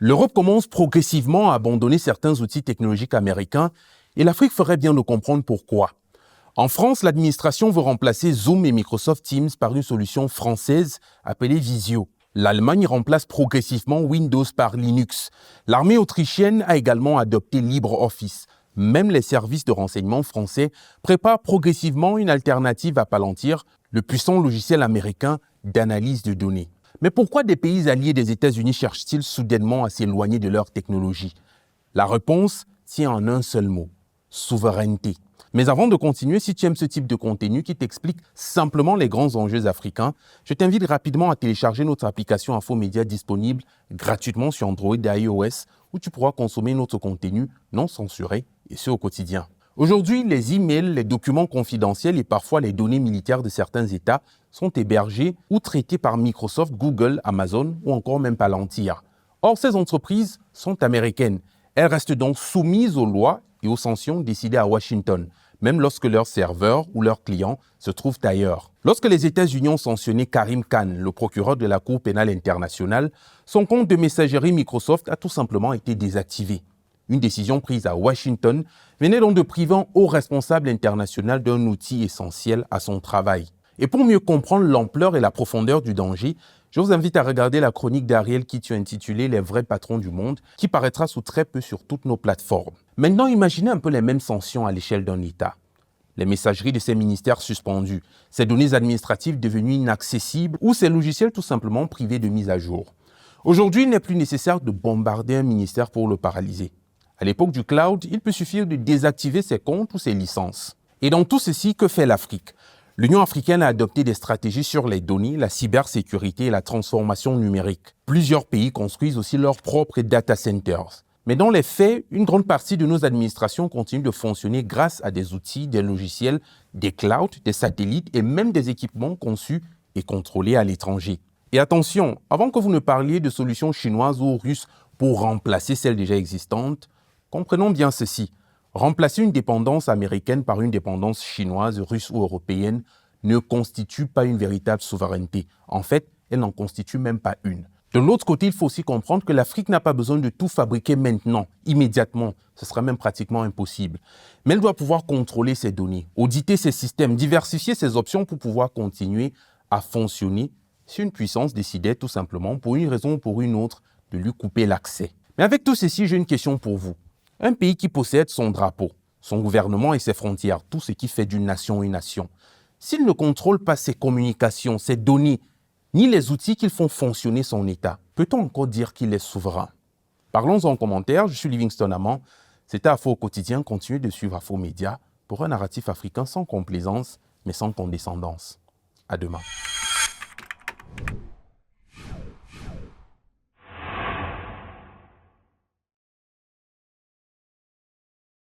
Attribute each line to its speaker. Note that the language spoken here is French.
Speaker 1: L'Europe commence progressivement à abandonner certains outils technologiques américains et l'Afrique ferait bien de comprendre pourquoi. En France, l'administration veut remplacer Zoom et Microsoft Teams par une solution française appelée Visio. L'Allemagne remplace progressivement Windows par Linux. L'armée autrichienne a également adopté LibreOffice. Même les services de renseignement français préparent progressivement une alternative à Palantir, le puissant logiciel américain d'analyse de données. Mais pourquoi des pays alliés des États-Unis cherchent-ils soudainement à s'éloigner de leur technologie? La réponse tient en un seul mot: souveraineté. Mais avant de continuer, si tu aimes ce type de contenu qui t'explique simplement les grands enjeux africains, je t'invite rapidement à télécharger notre application Infomédia disponible gratuitement sur Android et iOS, où tu pourras consommer notre contenu non censuré et ce au quotidien. Aujourd'hui, les emails, les documents confidentiels et parfois les données militaires de certains États sont hébergés ou traités par Microsoft, Google, Amazon ou encore même Palantir. Or, ces entreprises sont américaines. Elles restent donc soumises aux lois et aux sanctions décidées à Washington, même lorsque leurs serveurs ou leurs clients se trouvent ailleurs. Lorsque les États-Unis ont sanctionné Karim Khan, le procureur de la Cour pénale internationale, son compte de messagerie Microsoft a tout simplement été désactivé. Une décision prise à Washington venait donc de priver un haut responsable international d'un outil essentiel à son travail. Et pour mieux comprendre l'ampleur et la profondeur du danger, je vous invite à regarder la chronique d'Ariel Kittu intitulée « Les vrais patrons du monde » qui paraîtra sous très peu sur toutes nos plateformes. Maintenant, imaginez un peu les mêmes sanctions à l'échelle d'un État. Les messageries de ces ministères suspendues, ces données administratives devenues inaccessibles ou ces logiciels tout simplement privés de mise à jour. Aujourd'hui, il n'est plus nécessaire de bombarder un ministère pour le paralyser. À l'époque du cloud, il peut suffire de désactiver ses comptes ou ses licences. Et dans tout ceci, que fait l'Afrique? L'Union africaine a adopté des stratégies sur les données, la cybersécurité et la transformation numérique. Plusieurs pays construisent aussi leurs propres data centers. Mais dans les faits, une grande partie de nos administrations continue de fonctionner grâce à des outils, des logiciels, des clouds, des satellites et même des équipements conçus et contrôlés à l'étranger. Et attention, avant que vous ne parliez de solutions chinoises ou russes pour remplacer celles déjà existantes, comprenons bien ceci. Remplacer une dépendance américaine par une dépendance chinoise, russe ou européenne ne constitue pas une véritable souveraineté. En fait, elle n'en constitue même pas une. De l'autre côté, il faut aussi comprendre que l'Afrique n'a pas besoin de tout fabriquer maintenant, immédiatement. Ce sera même pratiquement impossible. Mais elle doit pouvoir contrôler ses données, auditer ses systèmes, diversifier ses options pour pouvoir continuer à fonctionner si une puissance décidait tout simplement, pour une raison ou pour une autre, de lui couper l'accès. Mais avec tout ceci, j'ai une question pour vous. Un pays qui possède son drapeau, son gouvernement et ses frontières, tout ce qui fait d'une nation une nation, s'il ne contrôle pas ses communications, ses données, ni les outils qui font fonctionner son État, peut-on encore dire qu'il est souverain? Parlons en commentaire, je suis Livingstone Amand, c'était Afo au quotidien, continuez de suivre Infomédia pour un narratif africain sans complaisance, mais sans condescendance. À demain.